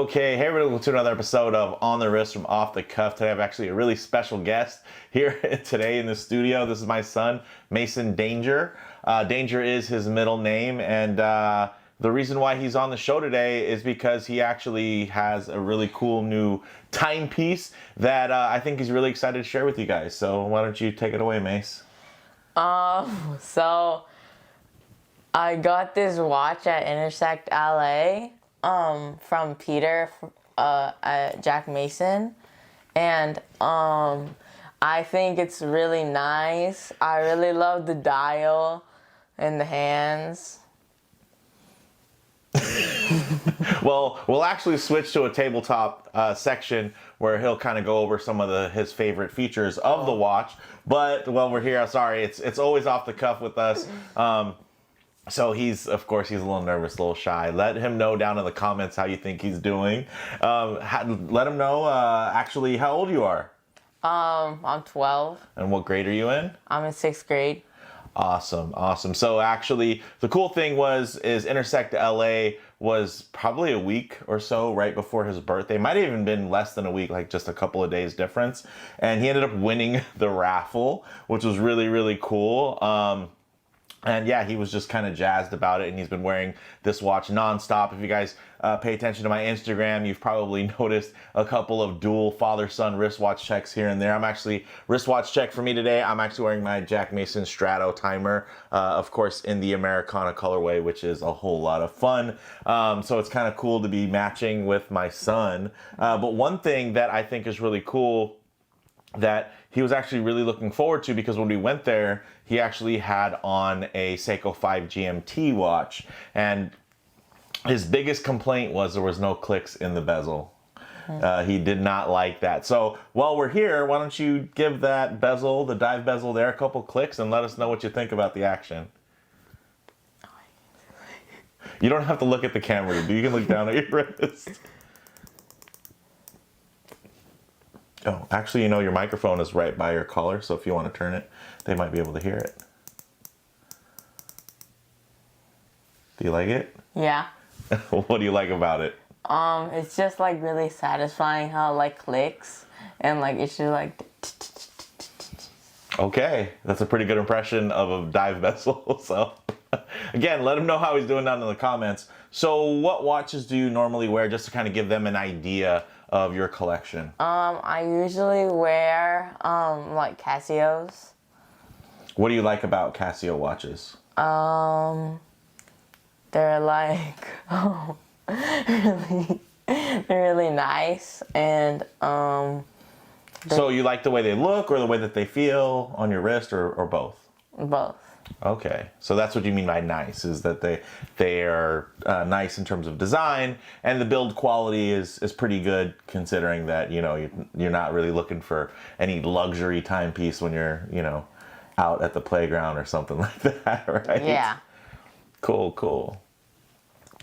Okay, hey everybody, welcome to another episode of On the Wrist from Off the Cuff. Today I have actually a really special guest here today in the studio. This is my son, Mason Danger. Danger is his middle name, and the reason why he's on the show today is because he actually has a really cool new timepiece that I think he's really excited to share with you guys. So why don't you take it away, Mace? So I got this watch at Intersect LA from Peter at Jack Mason, and I think it's really nice. I really love the dial and the hands. Well, we'll actually switch to a tabletop section where he'll kind of go over some of his favorite features of the watch. But while we're here, sorry, it's always off the cuff with us. So of course, he's a little nervous, a little shy. Let him know down in the comments how you think he's doing. Let him know actually how old you are. I'm 12. And what grade are you in? I'm in 6th grade. Awesome, awesome. So actually, the cool thing is Intersect LA was probably a week or so right before his birthday. Might have even been less than a week, like just a couple of days difference. And he ended up winning the raffle, which was really, really cool. And yeah, he was just kind of jazzed about it, and he's been wearing this watch nonstop. If you guys pay attention to my Instagram, you've probably noticed a couple of dual father-son wristwatch checks here and there. I'm actually, wristwatch check for me today, I'm actually wearing my Jack Mason Hydrotimer, of course, in the Americana colorway, which is a whole lot of fun. So it's kind of cool to be matching with my son. But one thing that I think is really cool that he was actually really looking forward to, because when we went there, he actually had on a Seiko 5 GMT watch, and his biggest complaint was there was no clicks in the bezel. He did not like that. So while we're here, why don't you give that bezel, the dive bezel there, a couple clicks and let us know what you think about the action. You don't have to look at the camera, you can look down at your wrist. Oh, actually, your microphone is right by your collar, so if you want to turn it, they might be able to hear it. Do you like it? Yeah. What do you like about it? It's just like really satisfying how it like clicks, and like it should like. Okay, that's a pretty good impression of a dive bezel. So again, let him know how he's doing down in the comments. So what watches do you normally wear, just to kind of give them an idea of your collection? I usually wear like Casios. What do you like about Casio watches? They're like they're really nice, and so you like the way they look or the way that they feel on your wrist, or both? both. Okay, so that's what you mean by nice, is that they are nice in terms of design, and the build quality is pretty good, considering that you're not really looking for any luxury timepiece when you're out at the playground or something like that, right? Yeah. Cool.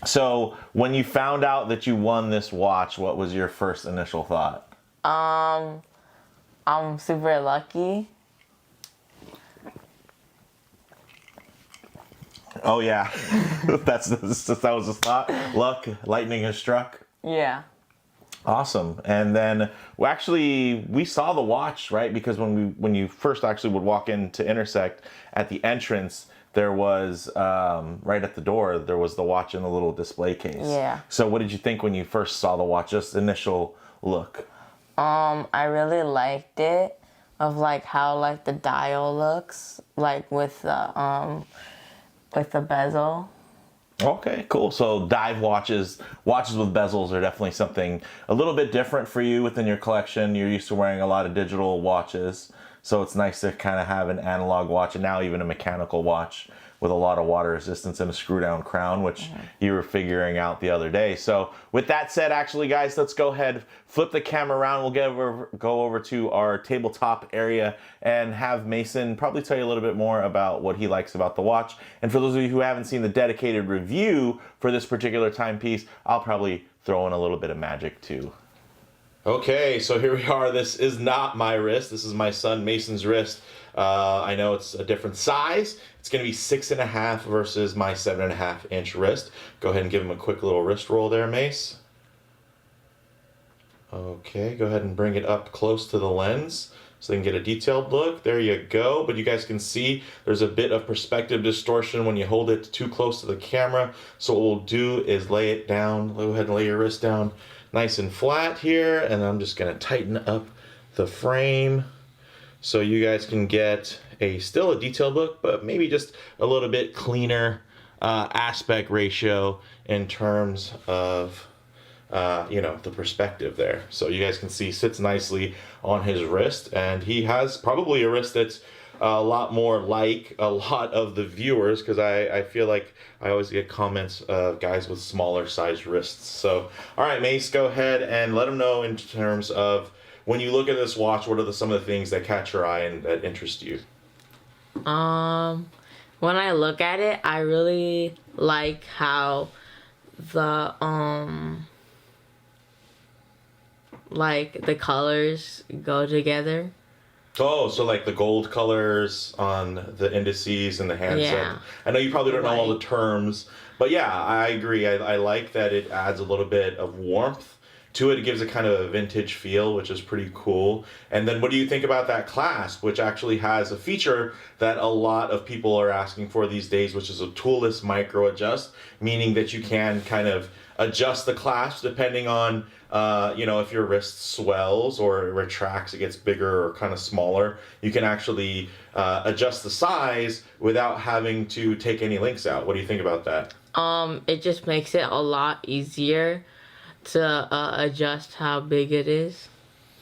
So when you found out that you won this watch, what was your first initial thought? I'm super lucky. Oh yeah, that was the thought. Luck, lightning has struck. Yeah. Awesome. And then we saw the watch, right? Because when you first actually would walk into Intersect, at the entrance there was right at the door there was the watch in the little display case. Yeah. So what did you think when you first saw the watch? Just initial look. I really liked it, of like how like the dial looks like with the bezel. Okay, cool. So dive watches with bezels are definitely something a little bit different for you within your collection. You're used to wearing a lot of digital watches, so it's nice to kind of have an analog watch, and now even a mechanical watch with a lot of water resistance and a screw down crown, which you were figuring out the other day. So with that said, actually guys, let's go ahead, flip the camera around. We'll go over to our tabletop area and have Mason probably tell you a little bit more about what he likes about the watch. And for those of you who haven't seen the dedicated review for this particular timepiece, I'll probably throw in a little bit of magic too. Okay, so here we are. This is not my wrist. This is my son Mason's wrist. I know it's a different size. It's going to be 6.5 versus my 7.5 inch wrist. Go ahead and give him a quick little wrist roll there, Mace. Okay, go ahead and bring it up close to the lens so they can get a detailed look. There you go. But you guys can see there's a bit of perspective distortion when you hold it too close to the camera. So what we'll do is lay it down. Go ahead and lay your wrist down nice and flat here. And I'm just going to tighten up the frame so you guys can get still a detailed look, but maybe just a little bit cleaner aspect ratio in terms of the perspective there. So you guys can see sits nicely on his wrist, and he has probably a wrist that's a lot more like a lot of the viewers, because I feel like I always get comments of guys with smaller sized wrists. So, all right, Mace, go ahead and let them know in terms of when you look at this watch, what are some of the things that catch your eye and that interest you? When I look at it, I really like how the like the colors go together. Oh, so like the gold colors on the indices and the handset. Yeah. I know you probably don't know all the terms, but yeah, I agree. I like that it adds a little bit of warmth to it. It gives it kind of a vintage feel, which is pretty cool. And then what do you think about that clasp, which actually has a feature that a lot of people are asking for these days, which is a toolless micro adjust, meaning that you can kind of adjust the clasp depending on if your wrist swells or it retracts, it gets bigger or kind of smaller. You can actually adjust the size without having to take any links out. What do you think about that? It just makes it a lot easier to adjust how big it is.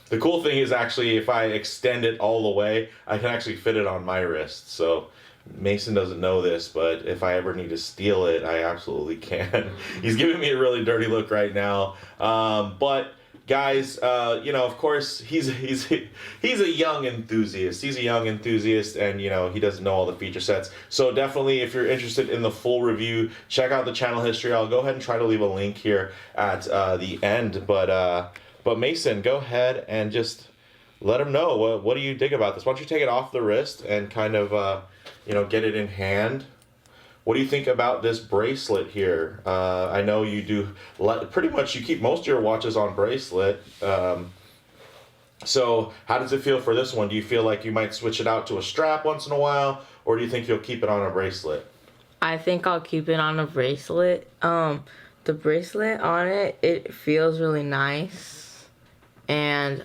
The cool thing is actually if I extend it all the way, I can actually fit it on my wrist. So Mason doesn't know this, but if I ever need to steal it, I absolutely can. He's giving me a really dirty look right now. But guys, of course, he's a young enthusiast. He's a young enthusiast, and he doesn't know all the feature sets. So definitely, if you're interested in the full review, check out the channel history. I'll go ahead and try to leave a link here at the end. But Mason, go ahead and just let him know what do you dig about this. Why don't you take it off the wrist and kind of get it in hand. What do you think about this bracelet here? I know you do pretty much, you keep most of your watches on bracelet. So how does it feel for this one? Do you feel like you might switch it out to a strap once in a while, or do you think you'll keep it on a bracelet? I think I'll keep it on a bracelet. The bracelet on it, it feels really nice. And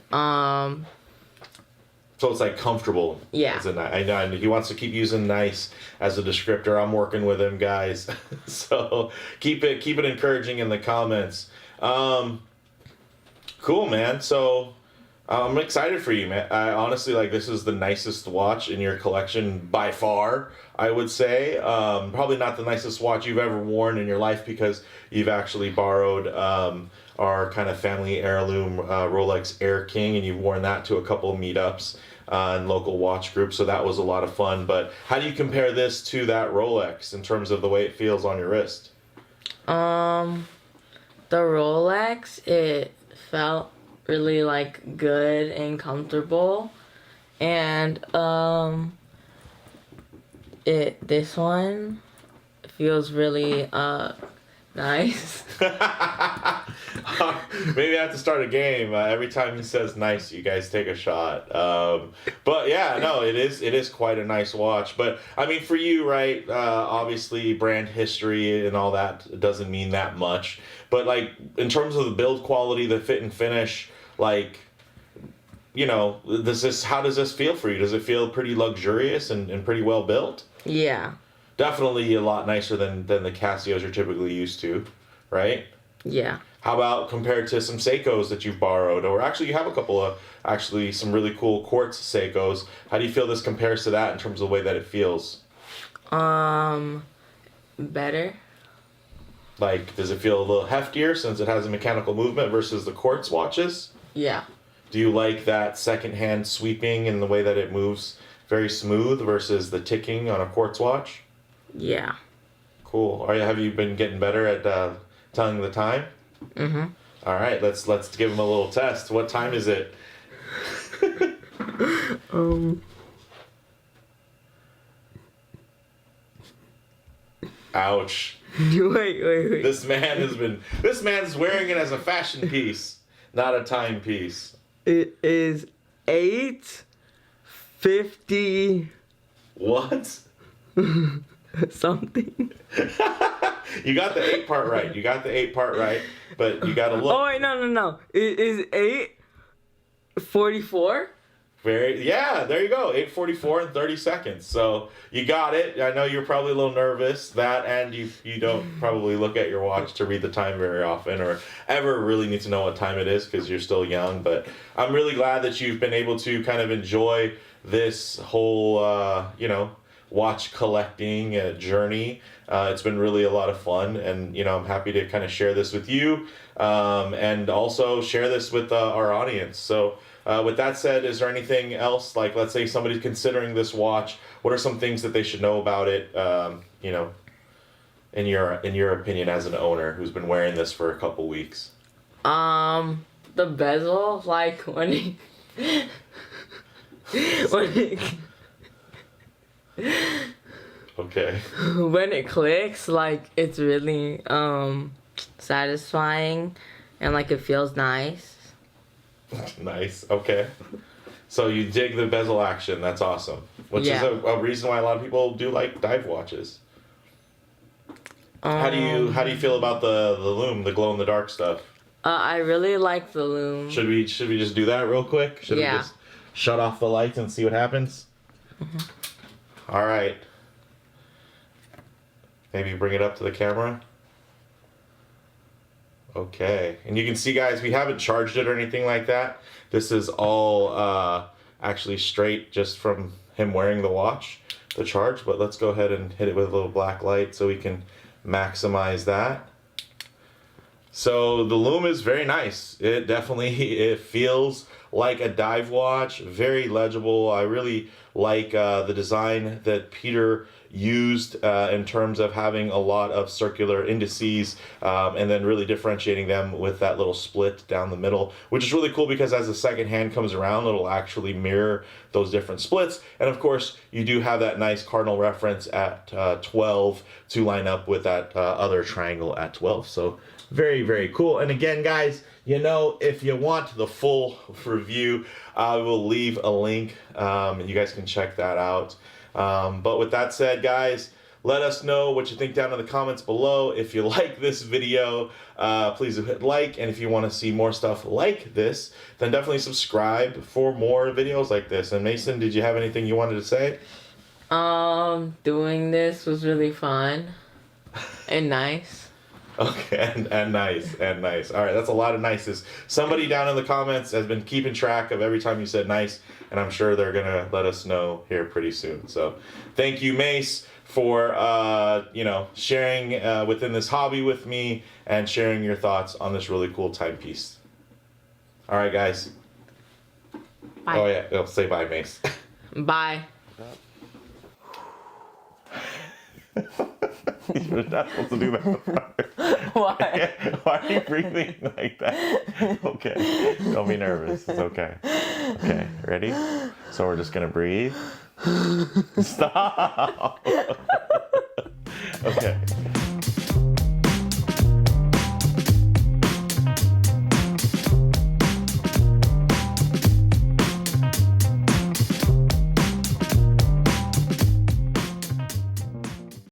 so it's like comfortable. Yeah. I know he wants to keep using nice as a descriptor. I'm working with him, guys. So keep it encouraging in the comments. Cool, man. So I'm excited for you, man. I honestly, this is the nicest watch in your collection by far, I would say. Probably not the nicest watch you've ever worn in your life, because you've actually borrowed our kind of family heirloom Rolex Air King, and you've worn that to a couple of meetups and local watch groups, so that was a lot of fun. But how do you compare this to that Rolex in terms of the way it feels on your wrist? The Rolex, it felt really good and comfortable, and this one feels really nice. Maybe I have to start a game. Every time he says nice, you guys take a shot. But yeah, no, it is quite a nice watch. But I mean, for you, right, obviously brand history and all that doesn't mean that much. But in terms of the build quality, the fit and finish, how does this feel for you? Does it feel pretty luxurious and pretty well built? Yeah. Definitely a lot nicer than the Casios you're typically used to, right? Yeah. How about compared to some Seikos that you've borrowed? Or actually, you have a couple of some really cool quartz Seikos. How do you feel this compares to that in terms of the way that it feels? Better. Does it feel a little heftier since it has a mechanical movement versus the quartz watches? Yeah. Do you like that second-hand sweeping and the way that it moves very smooth versus the ticking on a quartz watch? Yeah. Cool. Have you been getting better at telling the time? Mm-hmm. All right, let's give him a little test. What time is it? Ouch. Wait. This man's wearing it as a fashion piece. Not a timepiece. It is 8:50 What? something. You got the 8 part right. You got the 8 part right, but you gotta look. Oh wait, no. It is 8:44. Yeah, there you go. 8:44 and 30 seconds. So you got it. I know you're probably a little nervous. That and you don't probably look at your watch to read the time very often or ever really need to know what time it is because you're still young. But I'm really glad that you've been able to kind of enjoy this whole, watch collecting journey. It's been really a lot of fun, and I'm happy to kind of share this with you, and also share this with our audience. So with that said, is there anything else, like let's say somebody's considering this watch, what are some things that they should know about it, in your opinion as an owner who's been wearing this for a couple weeks? The bezel, like when Okay. when it clicks, like it's really satisfying, and like it feels nice. Nice. Okay. So you dig the bezel action. That's awesome. Which is a reason why a lot of people do like dive watches. How do you feel about the loom, the glow in the dark stuff? I really like the loom. Should we just do that real quick? Should we just shut off the lights and see what happens? Mm-hmm. All right. Maybe bring it up to the camera. Okay, and you can see, guys, we haven't charged it or anything like that. This is all actually straight just from him wearing the watch, the charge. But let's go ahead and hit it with a little black light so we can maximize that. So the loom is very nice. It feels like a dive watch, very legible. I really like the design that Peter used in terms of having a lot of circular indices, and then really differentiating them with that little split down the middle, which is really cool because as the second hand comes around, it'll actually mirror those different splits. And of course, you do have that nice cardinal reference at 12 to line up with that other triangle at 12. So very, very cool. And again, guys, if you want the full review, I will leave a link, and you guys can check that out. But with that said, guys, let us know what you think down in the comments below. If you like this video, please hit like. And if you want to see more stuff like this, then definitely subscribe for more videos like this. And Mason, did you have anything you wanted to say? Doing this was really fun and nice. Okay, and nice. All right, that's a lot of nices. Somebody down in the comments has been keeping track of every time you said nice, and I'm sure they're going to let us know here pretty soon. So thank you, Mace, for, sharing within this hobby with me and sharing your thoughts on this really cool timepiece. All right, guys. Bye. Oh, yeah. Oh, say bye, Mace. Bye. You're not supposed to do that. Why? Why are you breathing like that? Okay. Don't be nervous. It's okay. Okay. Ready? So we're just going to breathe. Stop. Okay.